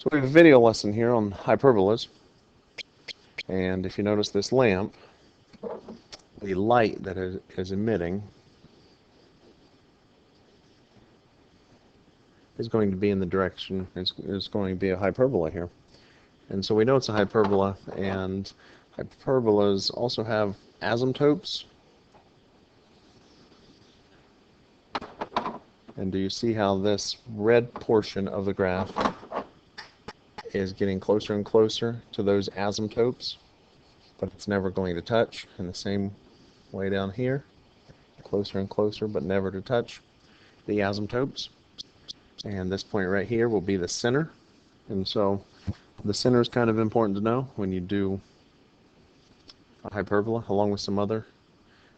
So we have a video lesson here on hyperbolas, and if you notice this lamp, the light that is emitting is going to be in the direction, is going to be a hyperbola here. And so we know it's a hyperbola, and hyperbolas also have asymptotes. And do you see how this red portion of the graph is getting closer and closer to those asymptotes, but it's never going to touch? In the same way down here, closer and closer, but never to touch the asymptotes. And this point right here will be the center. And so the center is kind of important to know when you do a hyperbola, along with some other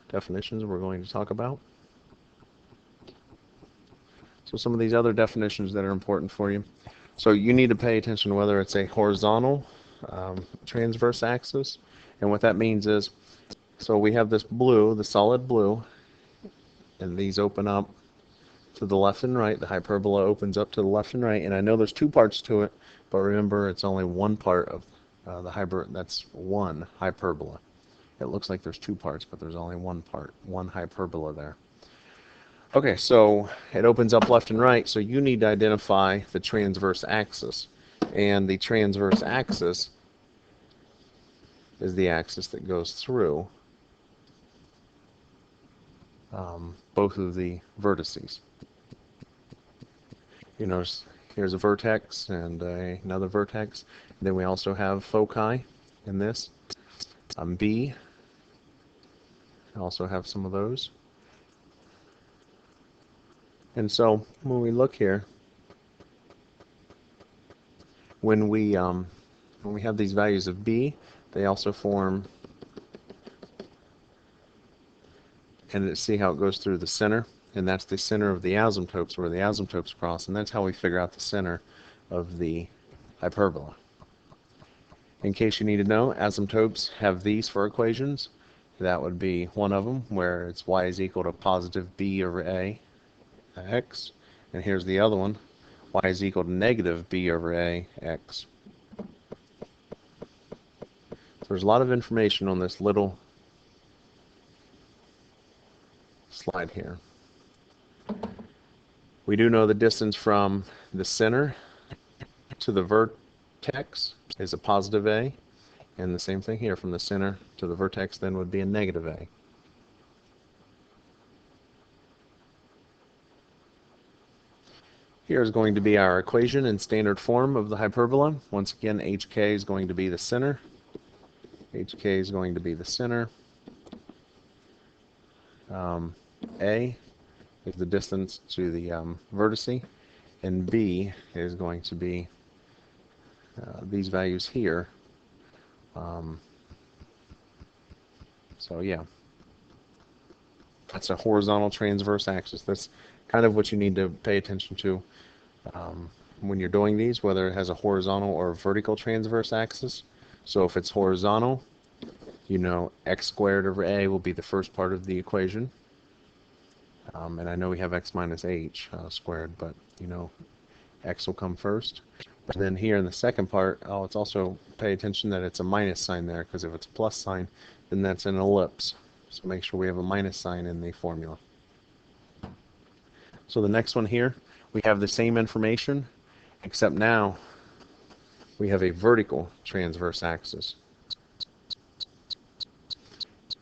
definitions we're going to talk about. So some of these other definitions that are important for you. So you need to pay attention to whether it's a horizontal transverse axis. And what that means is, so we have this blue, the solid blue, and these open up to the left and right. The hyperbola opens up to the left and right. And I know there's two parts to it, but remember it's only one part of that's one hyperbola. It looks like there's two parts, but there's only one part, one hyperbola there. Okay, so it opens up left and right, so you need to identify the transverse axis. And the transverse axis is the axis that goes through both of the vertices. You notice here's a vertex and another vertex. And then we also have foci in this. B, I also have some of those. And so when we look here, when we have these values of B, they also form, and see how it goes through the center, and that's the center of the asymptotes, where the asymptotes cross, and that's how we figure out the center of the hyperbola. In case you need to know, asymptotes have these for equations. That would be one of them, where it's y is equal to positive b over a x, and here's the other one, y is equal to negative b over a x. So there's a lot of information on this little slide here. We do know the distance from the center to the vertex is a positive a, and the same thing here, from the center to the vertex then would be a negative a. Here is going to be our equation in standard form of the hyperbola. Once again, hk is going to be the center. hk is going to be the center. A is the distance to the vertice, and b is going to be these values here. So yeah, that's a horizontal transverse axis. That's kind of what you need to pay attention to when you're doing these, whether it has a horizontal or a vertical transverse axis. So if it's horizontal, you know x squared over a will be the first part of the equation. And I know we have x minus h squared, but you know x will come first. But then here in the second part, it's also pay attention that it's a minus sign there, because if it's a plus sign, then that's an ellipse. So make sure we have a minus sign in the formula. So the next one here, we have the same information, except now we have a vertical transverse axis.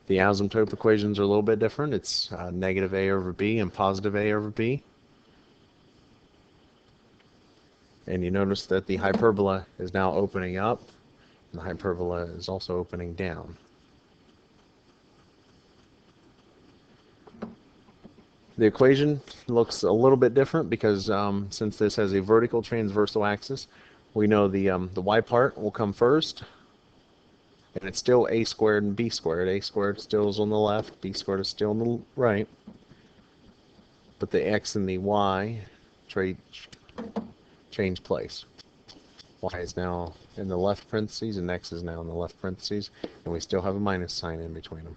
The asymptote equations are a little bit different. It's negative a over b and positive a over b. And you notice that the hyperbola is now opening up, and the hyperbola is also opening down. The equation looks a little bit different because since this has a vertical transversal axis, we know the y part will come first, and it's still a squared and b squared. A squared still is on the left, b squared is still on the right, but the x and the y change place. Y is now in the left parentheses, and x is now in the left parentheses, and we still have a minus sign in between them.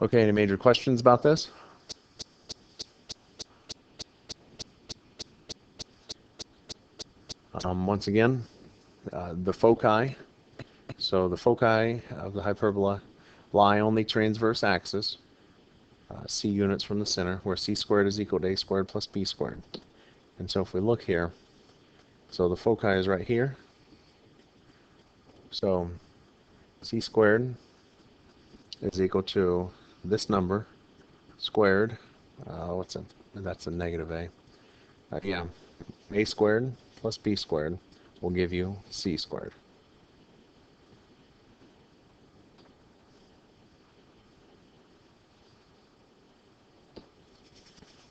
Okay, any major questions about this? Once again, the foci. So the foci of the hyperbola lie on the transverse axis, c units from the center, where c squared is equal to a squared plus b squared. And so if we look here, so the foci is right here. So c squared is equal to this number squared. What's that? That's a negative a. Yeah, a squared plus b squared will give you c squared.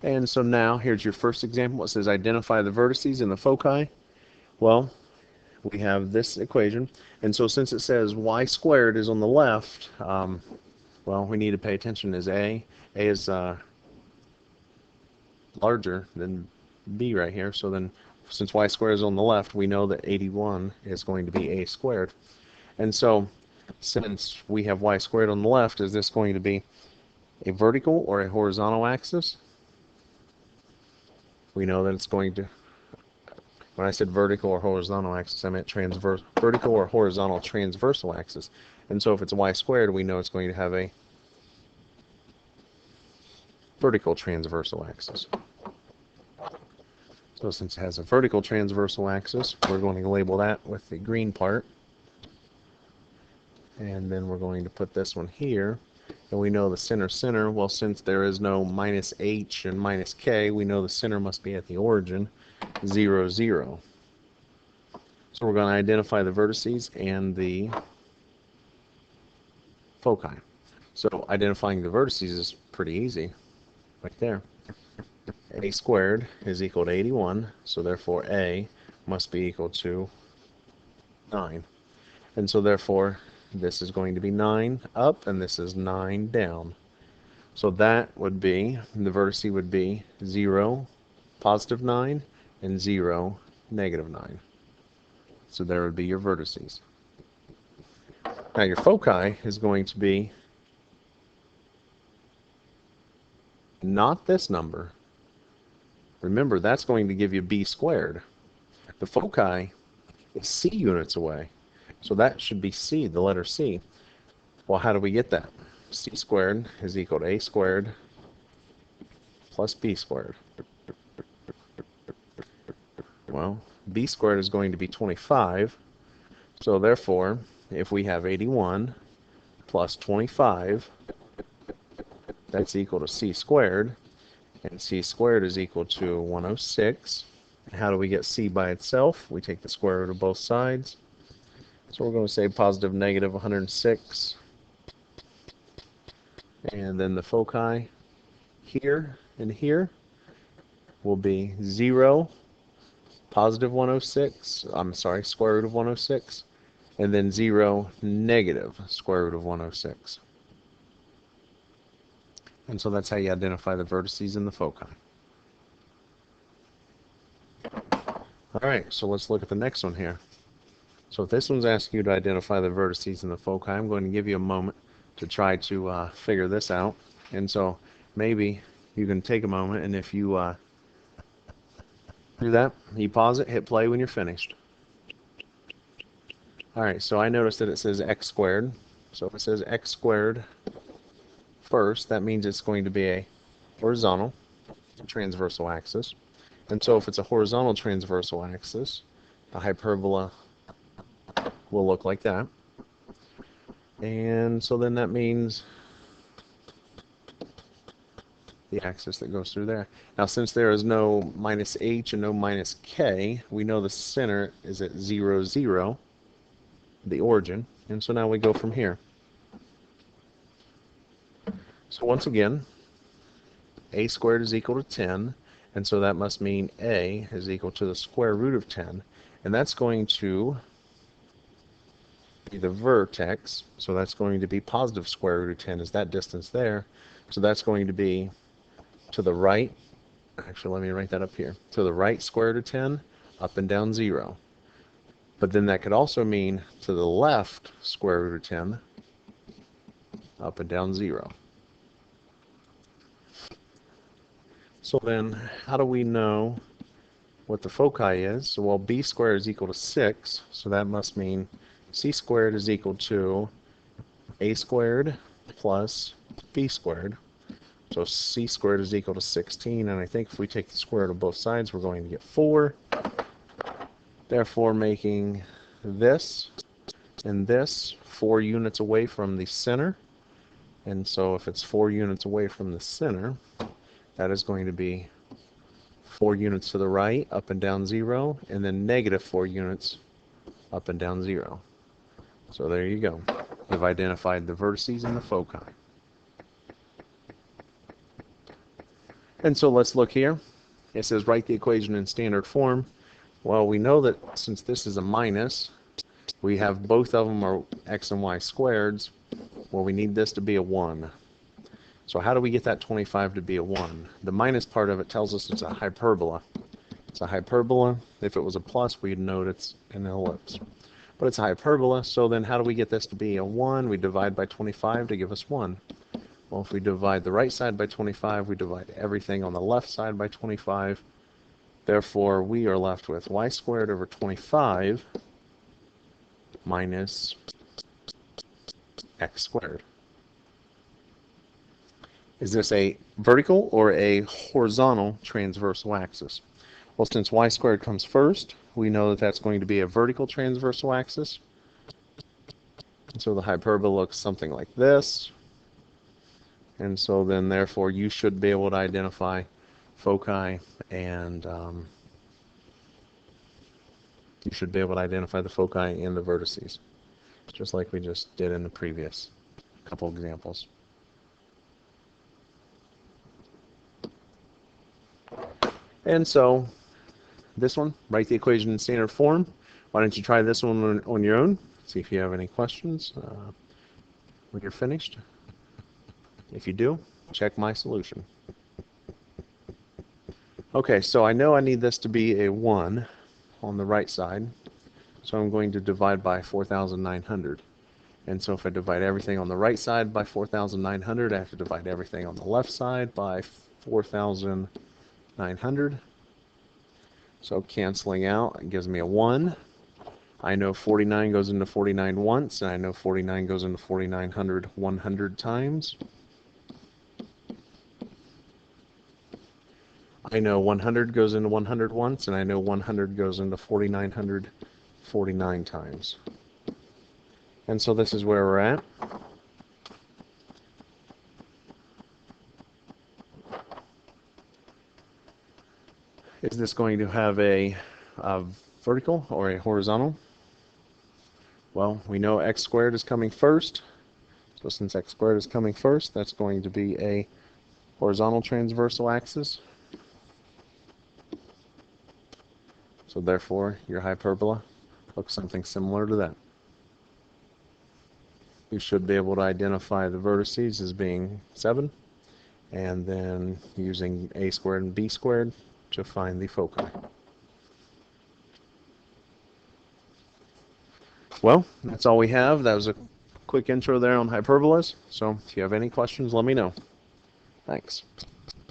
And so now here's your first example. It says identify the vertices in the foci. Well, we have this equation, and so since it says y squared is on the left, well, we need to pay attention. Is a is larger than b right here, so then since y squared is on the left, we know that 81 is going to be a squared. And so since we have y squared on the left, is this going to be a vertical or a horizontal axis? We know that it's going to, when I said vertical or horizontal axis, I meant transverse, vertical or horizontal transversal axis. And so if it's y squared, we know it's going to have a vertical transversal axis. So since it has a vertical transversal axis, we're going to label that with the green part. And then we're going to put this one here. And we know the center, well, since there is no minus h and minus k, we know the center must be at the origin, 0, 0. So we're going to identify the vertices and the foci. So identifying the vertices is pretty easy, right there. A squared is equal to 81, so therefore a must be equal to 9. And so therefore this is going to be 9 up and this is 9 down. So that would be, the vertice would be 0, positive 9, and 0, negative 9. So there would be your vertices. Now your foci is going to be not this number. Remember, that's going to give you b squared. The foci is c units away. So that should be c, the letter c. Well, how do we get that? C squared is equal to a squared plus b squared. Well, b squared is going to be 25. So therefore, if we have 81 plus 25, that's equal to c squared. And c squared is equal to 106. And how do we get c by itself? We take the square root of both sides. So we're going to say positive negative 106. And then the foci here and here will be 0, positive 106, I'm sorry, square root of 106, and then 0, negative square root of 106. And so that's how you identify the vertices in the foci. All right, so let's look at the next one here. So if this one's asking you to identify the vertices in the foci, I'm going to give you a moment to try to figure this out. And so maybe you can take a moment, and if you do that, you pause it, hit play when you're finished. All right, so I noticed that it says x squared. So if it says x squared first, that means it's going to be a horizontal transversal axis. And so if it's a horizontal transversal axis, the hyperbola will look like that. And so then that means the axis that goes through there. Now, since there is no minus h and no minus k, we know the center is at 0, 0, the origin. And so now we go from here. So once again, a squared is equal to 10, and so that must mean a is equal to the square root of 10. And that's going to be the vertex, so that's going to be positive square root of 10 is that distance there. So that's going to be to the right, actually let me write that up here, to the right square root of 10, up and down 0. But then that could also mean to the left square root of 10, up and down 0. So then, how do we know what the foci is. So, well, b squared is equal to 6, so that must mean c squared is equal to a squared plus b squared. So c squared is equal to 16, and I think if we take the square root of both sides, we're going to get 4. Therefore, making this and this 4 units away from the center. And so if it's 4 units away from the center, that is going to be 4 units to the right, up and down 0, and then negative 4 units up and down 0. So there you go. We've identified the vertices and the foci. And so let's look here. It says write the equation in standard form. Well, we know that since this is a minus, we have both of them are x and y squareds. Well, we need this to be a 1. So how do we get that 25 to be a 1? The minus part of it tells us it's a hyperbola. It's a hyperbola. If it was a plus, we'd note it's an ellipse. But it's a hyperbola, so then how do we get this to be a 1? We divide by 25 to give us 1. Well, if we divide the right side by 25, we divide everything on the left side by 25. Therefore, we are left with y squared over 25 minus x squared. Is this a vertical or a horizontal transversal axis? Well, since y squared comes first, we know that that's going to be a vertical transversal axis. And so the hyperbola looks something like this. And so then, therefore, you should be able to identify foci and you should be able to identify the foci and the vertices, just like we just did in the previous couple examples. And so this one, write the equation in standard form. Why don't you try this one on your own? See if you have any questions when you're finished. If you do, check my solution. Okay, so I know I need this to be a 1 on the right side, so I'm going to divide by 4,900. And so if I divide everything on the right side by 4,900, I have to divide everything on the left side by 4,900. So canceling out, it gives me a 1. I know 49 goes into 49 once, and I know 49 goes into 4,900 100 times. I know 100 goes into 100 once, and I know 100 goes into 4,900 49 times. And so this is where we're at. Is this going to have a vertical or a horizontal? Well, we know x squared is coming first. So since x squared is coming first, that's going to be a horizontal transversal axis. So therefore, your hyperbola looks something similar to that. You should be able to identify the vertices as being 7, and then using a squared and b squared to find the foci. Well, that's all we have. That was a quick intro there on hyperbolas. So if you have any questions, let me know. Thanks.